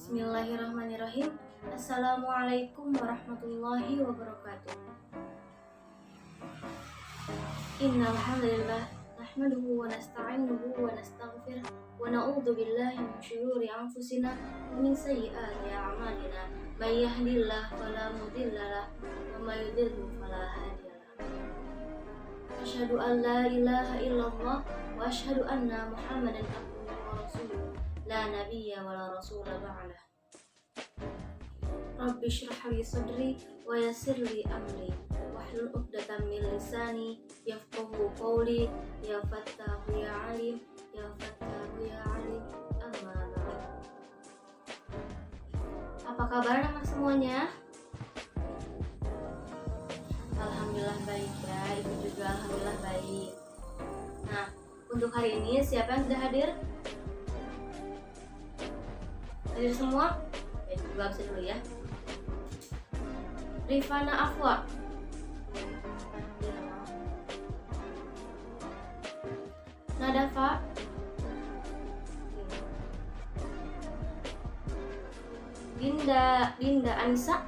Bismillahirrahmanirrahim. Assalamualaikum warahmatullahi wabarakatuh. Innal hamdalillah nahmaduhu wa nasta'inuhu wa nastaghfiruh wa na'udzu billahi min syururi anfusina wa min sayyiati a'malina. May yahdihillahu fala mudilla lahu wa may yudlil fala hadiya lahu. Asyhadu an la ilaha illallah wa asyhadu anna Muhammadan abduhu wa rasuluh. La nabiyya wa la rasula ba'dah. Rabbi shrah li sadri wa yassir li amri wahlul 'uqdatam min lisani yafqahu qawli. Ya fattahu ya alim, ya fattahu ya alim. Amma ba'd. Apa kabar anak semuanya? Alhamdulillah baik ya, ibu juga alhamdulillah baik. Nah, untuk hari ini siapa yang sudah hadir? Hadir semua? Ya, gue absen dulu ya. Rifana Afwa. Nadafa. Dinda Anissa.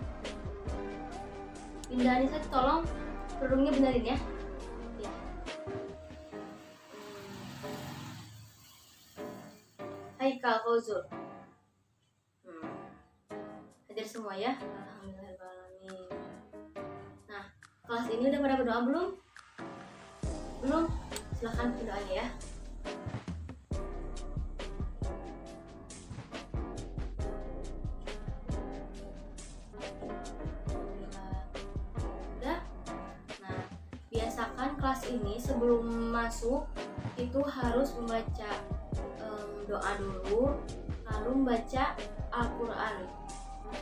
Dinda Anissa, tolong kerudungnya benerin ya. Ya. Haikal Fauzul. Hadir semua ya. Alhamdulillahirrahmanirrahim. Nah, kelas ini udah pada berdoa belum? Belum? Silahkan berdoanya ya. Udah? Nah, biasakan kelas ini sebelum masuk itu harus membaca doa dulu, lalu membaca Al-Quran.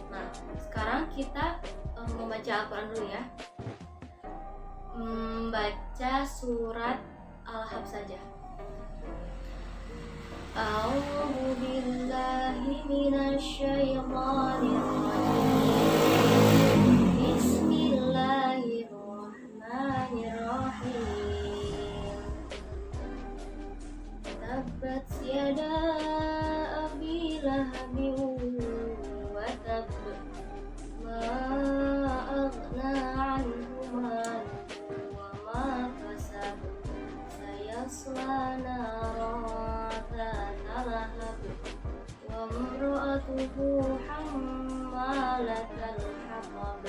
Nah, sekarang kita membaca Al-Quran dulu ya. Membaca surat Al-Ahzab saja. A'udzu billahi minasyaitonir rajim. Bismillahirrahmanirrahim. Tabbat yada abi lahabin wa tabb. Ma aghna 'anhu maluhu wa ma kasab. Sayasla naran dzata lahab wa imra'atuhu hammalatal hatab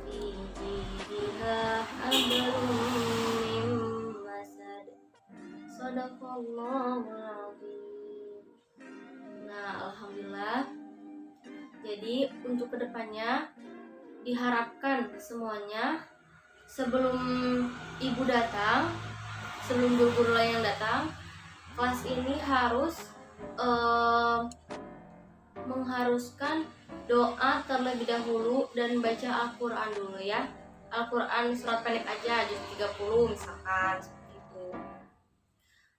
fi jidiha hablum min masad. Shadaqallahul azim. Nah, alhamdulillah. Jadi untuk kedepannya diharapkan semuanya sebelum ibu datang, sebelum guru-guru lain yang datang, kelas ini harus mengharuskan doa terlebih dahulu dan baca Al-Quran dulu ya. Al-Quran surat pendek aja, juz 30 misalkan, seperti itu.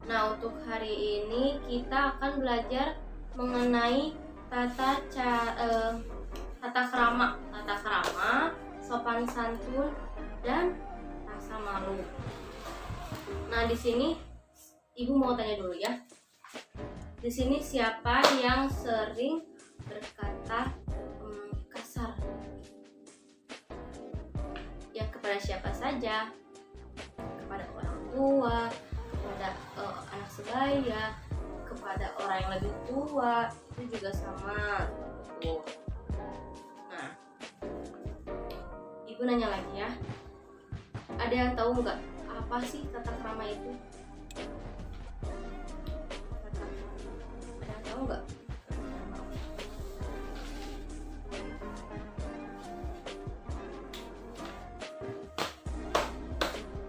Nah, untuk hari ini kita akan belajar mengenai tata krama, sopan santun dan rasa malu. Nah, di sini ibu mau tanya dulu ya. Di sini siapa yang sering berkata kasar? Ya, kepada siapa saja? Kepada orang tua, kepada anak sebaya, kepada orang yang lebih tua, itu juga sama. Tuh. Nah, ibu nanya lagi ya. Ada yang tahu nggak apa sih tata krama itu? Ada yang tahu nggak?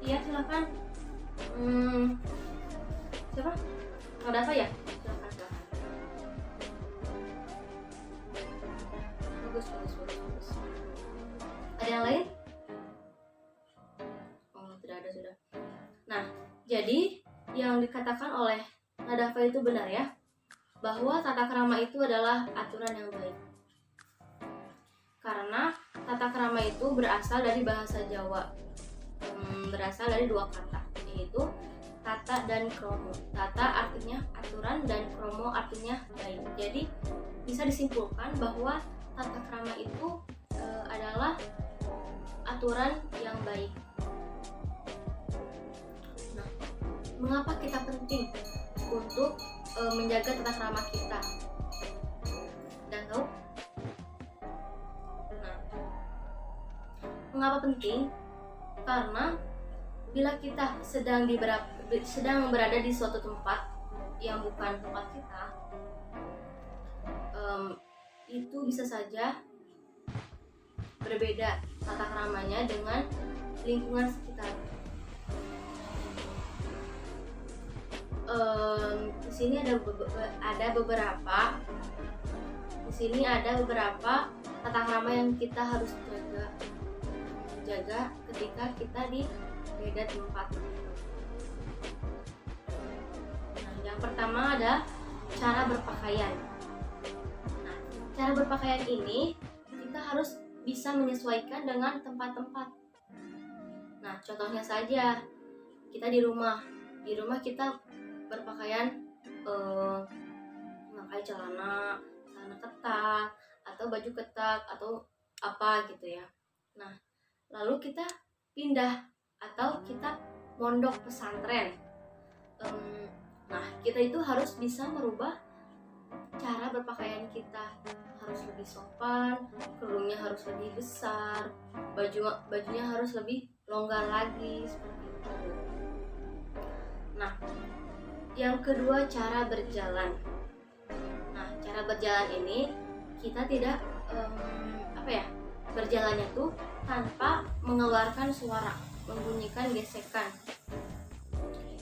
Iya, silakan. Siapa? Ada apa ya? Silakan. Bagus. Ada yang lain? Oh, tidak ada sudah. Nah, jadi yang dikatakan oleh Nadafa itu benar ya, bahwa tata krama itu adalah aturan yang baik. Karena tata krama itu berasal dari bahasa Jawa, berasal dari dua kata, yaitu tata dan kromo. Tata artinya aturan dan kromo artinya baik. Jadi bisa disimpulkan bahwa tata krama itu adalah aturan yang baik. Nah, mengapa kita penting untuk menjaga tata krama kita? Dan tahu? Nah, mengapa penting? Karena bila kita sedang berada di suatu tempat yang bukan tempat kita, itu bisa saja berbeda tata kramanya dengan lingkungan sekitar. Di sini ada beberapa tata krama yang kita harus jaga ketika kita di beda tempat. Nah, yang pertama ada cara berpakaian. Nah, cara berpakaian ini kita harus bisa menyesuaikan dengan tempat-tempat. Nah, contohnya saja kita di rumah kita berpakaian memakai celana ketat atau baju ketat atau apa gitu ya. Nah, lalu kita pindah atau kita mondok pesantren. Nah, kita itu harus bisa merubah cara berpakaian kita, harus lebih sopan, kerudungnya harus lebih besar, bajunya harus lebih longgar lagi seperti itu. Nah, yang kedua cara berjalan. Nah, cara berjalan ini kita tidak berjalannya tuh tanpa mengeluarkan suara, membunyikan gesekan.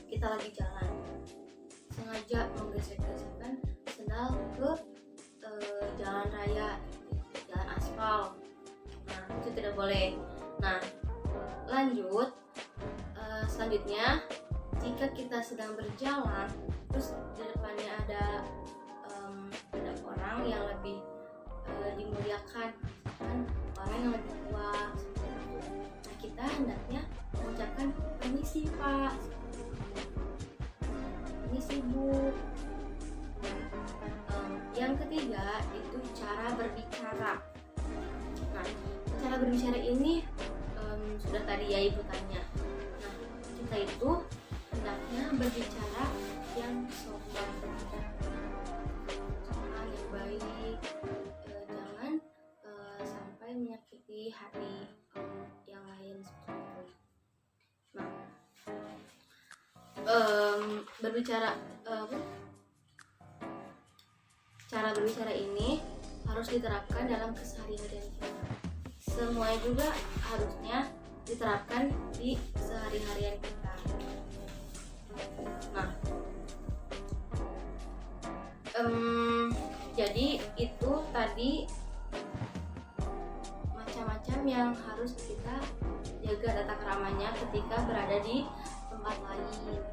Kita lagi jalan, sengaja menggesek-gesekkan sendal ke jalan raya, jalan aspal. Nah, itu tidak boleh. Nah, lanjut, selanjutnya jika kita sedang berjalan terus di depannya ada orang yang lebih dimuliakan, kan orang yang lebih tua, nah kita hendaknya mengucapkan permisi Pak, permisi Bu. Yang ketiga itu cara berbicara. Nah, cara berbicara ini sudah tadi ya Ibu tanya. Nah, kita itu hendaknya berbicara yang sopan, yang baik, jangan sampai menyakiti hati yang lain seperti itu. Nah, cara berbicara ini harus diterapkan dalam keseharian kita. Semuanya juga harusnya diterapkan di sehari-harian kita. Nah, jadi itu tadi macam-macam yang harus kita jaga tata keramanya ketika berada di tempat lain. Nah,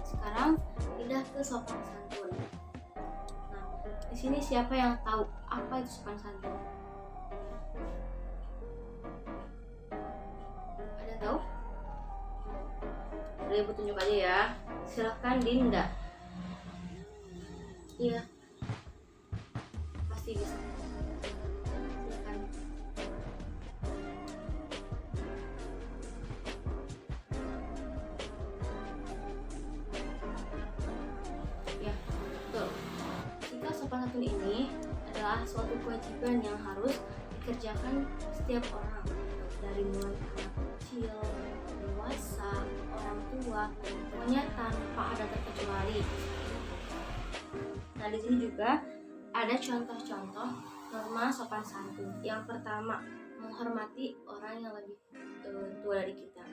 sekarang pindah ke sopan santun. Nah, di sini siapa yang tahu apa itu sopan santun? Ada tahu? Boleh Ibu tunjuk aja ya. Silakan Dinda. Iya, pasti bisa. Silakan. Ya, betul. Jika sopan santun ini adalah suatu kewajiban yang harus dikerjakan setiap orang, dari mulai anak kecil, dewasa, orang tua, pokoknya tanpa ada terkecuali. Nah, di sini juga ada contoh-contoh norma sopan santun. Yang pertama, menghormati orang yang lebih tua dari kita.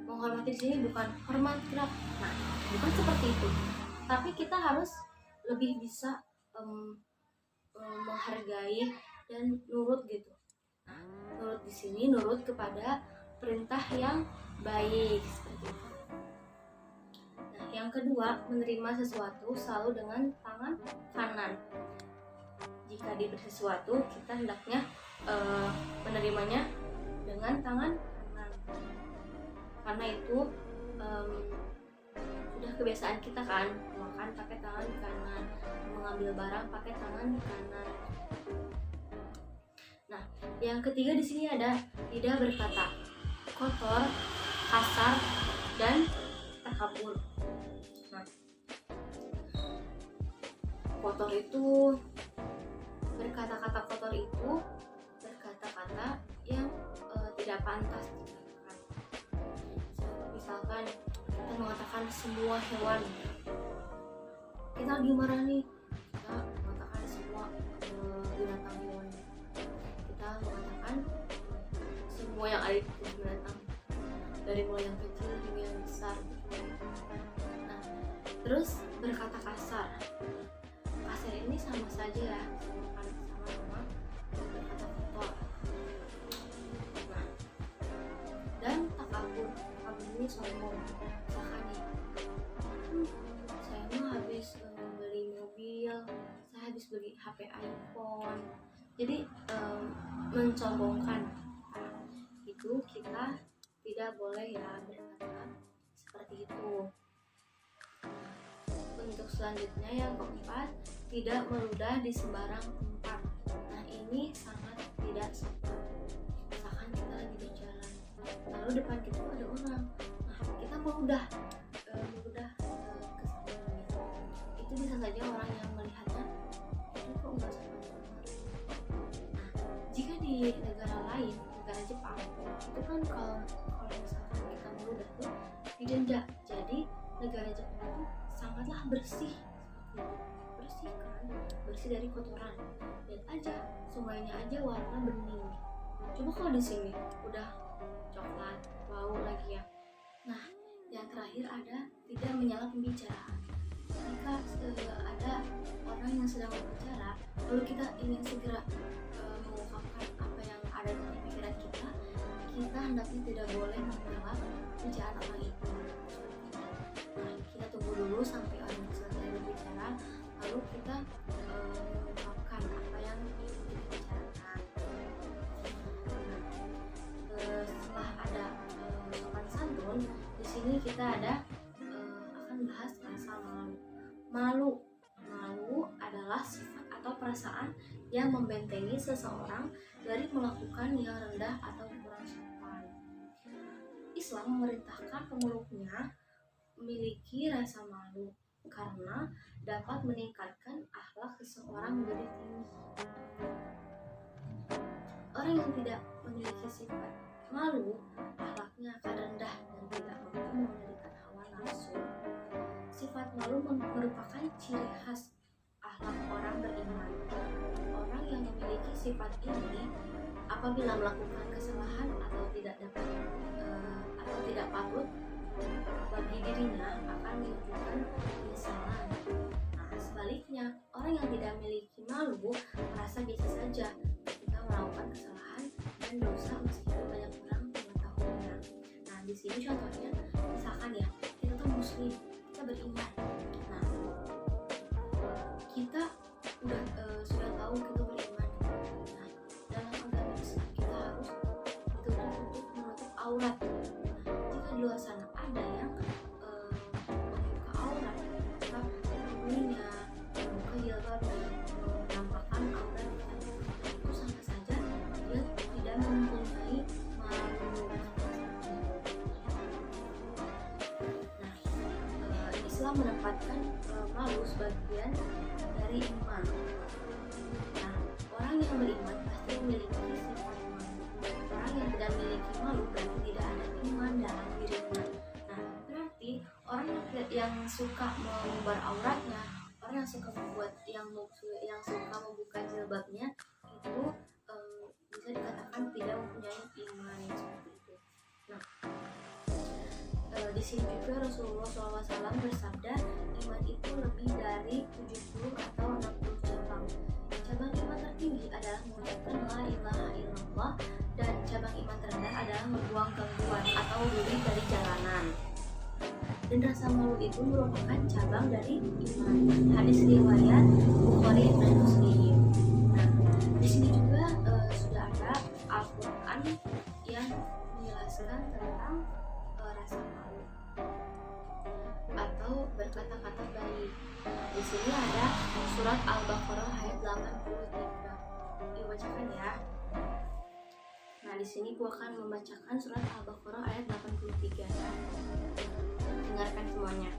Menghormati di sini bukan hormat gerak. Nah, bukan seperti itu. Tapi kita harus lebih bisa menghargai dan nurut gitu. Nah, nurut di sini nurut kepada perintah yang baik seperti itu. Nah, yang kedua, menerima sesuatu selalu dengan tangan kanan. Jika diberi sesuatu, kita hendaknya menerimanya dengan tangan kanan. Karena itu Sudah kebiasaan kita kan makan pakai tangan kanan, mengambil barang pakai tangan kanan. Nah, yang ketiga di sini ada tidak berkata, kotor, kasar, dan takabur. Nah, kotor itu berkata-kata kotor itu berkata-kata yang tidak pantas dikatakan. Misalkan kita mengatakan semua hewan, kita lagi marah nih, kita mengatakan semua binatang hewan, kita mengatakan semua yang ada di tubuh binatang, dari mulai yang kecil hingga yang besar. Nah, terus berkata kasar. Kasar ini sama saja ya, sama berkata kotor. Nah, dan takabur. Takabur ini sombong. Misalkan nih, saya mah habis beli mobil, saya habis beli HP iPhone. Jadi mensombongkan. Nah, itu kita tidak boleh ya berkata seperti itu. Untuk selanjutnya yang keempat, tidak meludah di sembarang tempat. Nah, ini sangat tidak sopan. Misalkan kita lagi di jalan, lalu depan kita ada orang, nah kita meludah ke samping. Itu bisa saja orang yang melihatnya itu kok nggak sopan. Nah, jika di negara lain, negara Jepang, itu kan kalau misalkan kita meludah tuh didenda. Jadi negara Jepang itu sangatlah bersih, bersih dari kotoran. Lihat aja, sungainya aja warna bening. Coba kalau di sini udah coklat, bau lagi ya. Nah, yang terakhir ada tidak menyela pembicaraan. Jika ada orang yang sedang berbicara, lalu kita ingin segera mengungkapkan apa yang ada di pikiran kita hendaknya tidak boleh menyela pembicaraan orang itu. Nah, kita tunggu dulu sampai orang selesai berbicara, lalu kita mengungkapkan apa yang dibicarakan. Nah, setelah ada sopan santun, di sini kita ada akan bahas rasa malu. Malu adalah sifat atau perasaan yang membentengi seseorang dari melakukan yang rendah atau kurang sopan. Islam memerintahkan pemeluknya memiliki rasa malu karena dapat meningkatkan akhlak seseorang menjadi tinggi. Orang yang tidak memiliki sifat malu, akhlaknya akan rendah dan tidak mampu mengendalikan hawa nafsu. Sifat malu merupakan ciri khas akhlak orang beriman. Orang yang memiliki sifat ini apabila melakukan kesalahan atau tidak patut bagi dirinya akan menunjukkan penyesalan. Nah, sebaliknya, orang yang tidak memiliki malu merasa biasa saja ketika melakukan kesalahan dan dosa meskipun banyak orang mengetahuinya. Nah, di sini contohnya, misalkan ya, kita tuh muslim, kita beriman. Nah, kita sudah tahu kita beriman. Nah, dalam agama Islam kita harus dituntut untuk menutup aurat. Jika di luar sana ada yang membuka aurat, maka tubuhnya, membuka jilbabnya, menampakkan aurat, itu sama saja dia tidak mempunyai malu. Nah, Islam menempatkan malu sebagian dari iman. Nah, orang yang beriman pasti memiliki sifat malu. Orang yang tidak memiliki malu berarti tidak ada iman dalam dirinya. Nah, berarti orang yang suka mengumbar auratnya, orang yang suka membuka jilbabnya itu bisa dikatakan tidak mempunyai iman seperti itu. Nah, di sini juga Rasulullah SAW bersabda, iman itu lebih dari 70 atau 60 cabang. Cabang iman tertinggi adalah mengucapkan la ilaha illallah, dan cabang iman terendah adalah membuang gangguan atau duri dari jalanan. Dan rasa malu itu merupakan cabang dari iman. Hadis riwayat Bukhari dan Muslim. Nah, di sini juga sudah ada Al-Quran yang menjelaskan tentang rasa malu. berkata-kata baik. Di sini ada surat Al-Baqarah ayat 83. Dibacakan ya. Nah, di sini gua akan membacakan surat Al-Baqarah ayat 83. Dengarkan semuanya.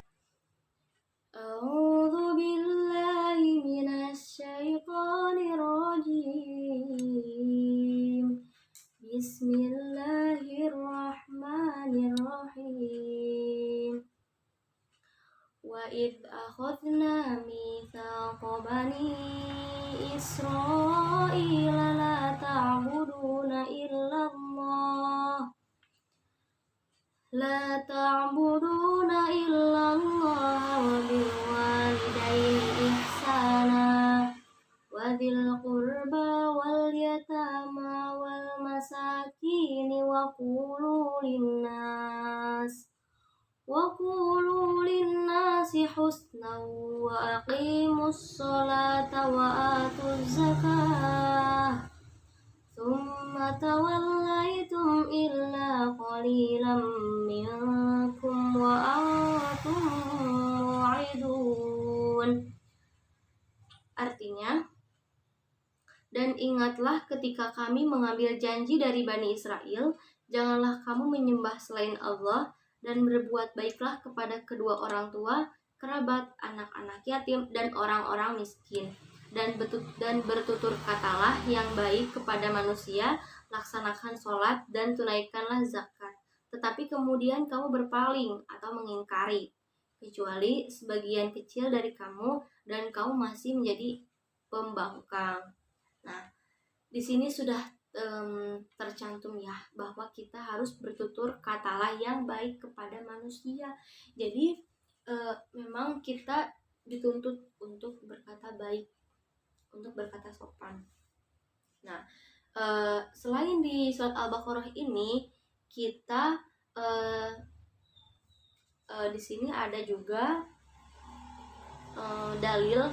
A'udzu billahi minasy syaithanir rajim. Bismillahirrahmanirrahim. Wa id akhadna mitsaqa bani Israila la ta'buduna illallah wa bil walidaini ihsana wa dzil qurba wal yatama wal masakin wa qulu linnasi husnan wa aqimus sholata wa atuz zakah thumma tawallaitum illa qalilan minkum wa antum mu'ridun. Artinya, dan ingatlah ketika kami mengambil janji dari Bani Israel, janganlah kamu menyembah selain Allah, dan berbuat baiklah kepada kedua orang tua, kerabat, anak-anak yatim, dan orang-orang miskin. Dan bertutur katalah yang baik kepada manusia, laksanakan sholat, dan tunaikanlah zakat. Tetapi kemudian kamu berpaling atau mengingkari, kecuali sebagian kecil dari kamu, dan kamu masih menjadi pembangkang. Nah, di sini sudah tercantum ya bahwa kita harus bertutur katalah yang baik kepada manusia. Jadi memang kita dituntut untuk berkata baik, untuk berkata sopan. Nah, selain di surat Al-Baqarah ini, kita di sini ada juga dalil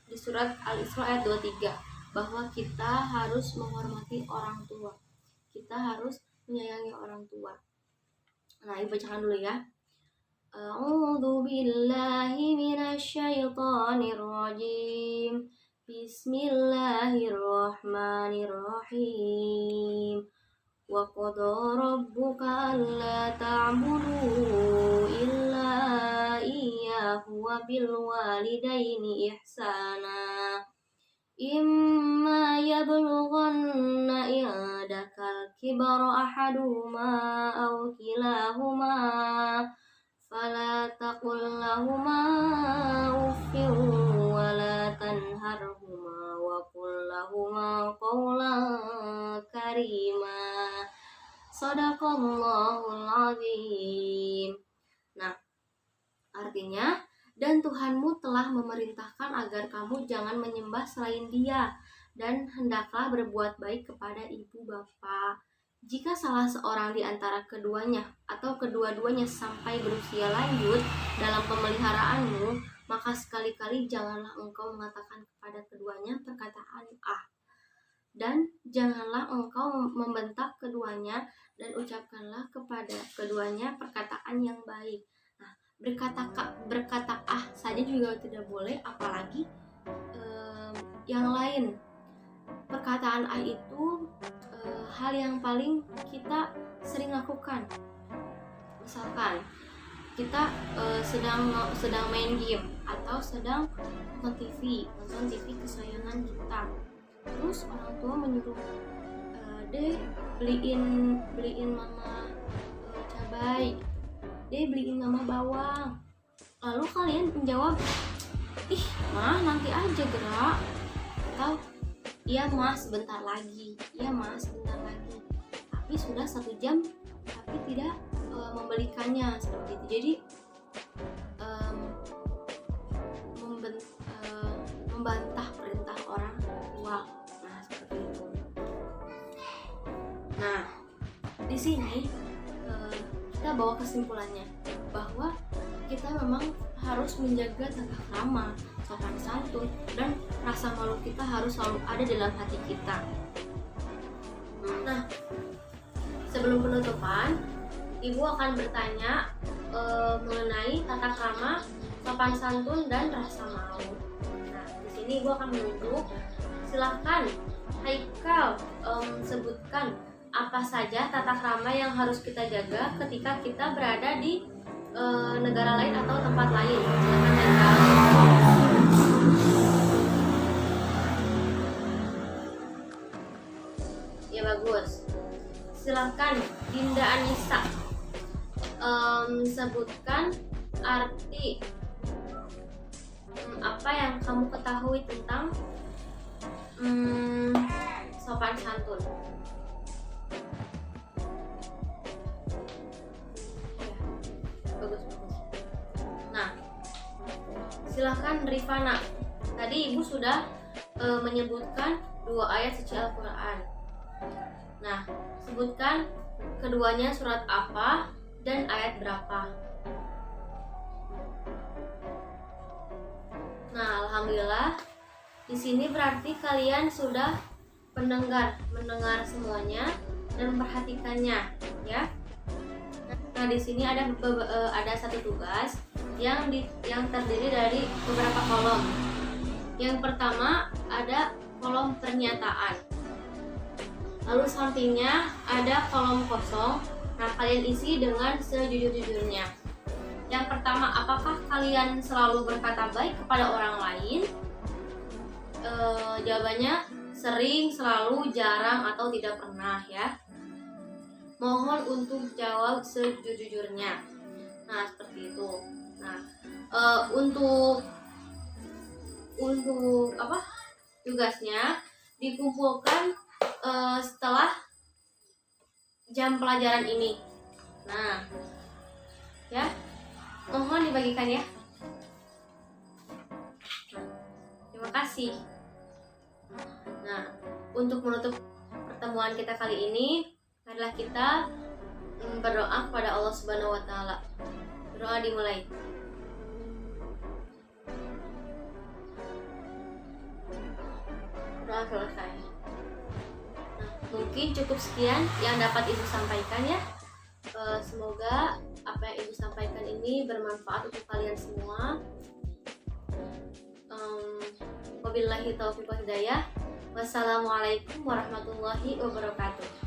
di surat Al-Isra ayat 23 bahwa kita harus menghormati orang tua, kita harus menyayangi orang tua. Nah, dibacakan dulu ya. A'udzu billahi minasy syaithanir rajim. Bismillahirrahmanirrahim. Wa qada rabbuka alla ta'budu illa iyyahu wa bil walidaini ihsana. Imma yablughanna indakal kibara ahaduhuma aw kilahuma fala taqul lahuma uffin wa la tanharhuma wa qul lahuma qawlan karima. Shadaqallahul azim. Nah, artinya, dan Tuhanmu telah memerintahkan agar kamu jangan menyembah selain Dia, dan hendaklah berbuat baik kepada ibu bapa. Jika salah seorang di antara keduanya atau kedua-duanya sampai berusia lanjut dalam pemeliharaanmu, maka sekali-kali janganlah engkau mengatakan kepada keduanya perkataan dan janganlah engkau membentak keduanya, dan ucapkanlah kepada keduanya perkataan yang baik. Berkata saja juga tidak boleh, apalagi yang lain. Perkataan itu hal yang paling kita sering lakukan. Misalkan kita sedang main game atau sedang nonton TV kesayangan kita, terus orang tua menyuruh deh beliin mama cabai, deh beliin mama bawang. Lalu kalian menjawab, ih mah nanti aja gerak, atau iya mas sebentar lagi, tapi sudah 1 jam tapi tidak membelikannya, seperti itu. Jadi membantah perintah orang tua. Nah, seperti itu. Nah, di sini kita bawa kesimpulannya bahwa kita memang harus menjaga tata krama, sopan santun, dan rasa malu kita harus selalu ada dalam hati kita. Nah, sebelum penutupan, Ibu akan bertanya mengenai tata krama, sopan santun, dan rasa malu. Nah, di sini Ibu akan menunjuk. Silahkan Haikal sebutkan apa saja tata krama yang harus kita jaga ketika kita berada di negara lain atau tempat lain. Silahkan Haikal. Ya, bagus. Silahkan Dinda Anissa sebutkan arti apa yang kamu ketahui tentang sopan santun. Ya, bagus. Nah, silahkan Rifana. Tadi Ibu sudah menyebutkan 2 ayat suci Al-Quran. Nah, sebutkan keduanya surat apa dan ayat berapa. Nah, alhamdulillah. Di sini berarti kalian sudah mendengar semuanya dan memperhatikannya, ya. Nah, di sini ada satu tugas yang terdiri dari beberapa kolom. Yang pertama ada kolom pernyataan. Lalu sampingnya ada kolom kosong. Nah, kalian isi dengan sejujur-jujurnya. Yang pertama, apakah kalian selalu berkata baik kepada orang lain? Jawabannya sering, selalu, jarang, atau tidak pernah, ya. Mohon untuk jawab sejujur-jujurnya. Nah, seperti itu. Nah, untuk tugasnya dikumpulkan setelah jam pelajaran ini. Nah, ya, mohon dibagikan ya. Terima kasih. Nah, untuk menutup pertemuan kita kali ini, adalah kita berdoa kepada Allah Subhanahu wa Ta'ala. Berdoa dimulai. Doa selesai. Nah, mungkin cukup sekian yang dapat Ibu sampaikan ya. Semoga apa yang Ibu sampaikan ini bermanfaat untuk kalian semua. Wabillahi taufiq wal hidayah. Wassalamualaikum warahmatullahi wabarakatuh.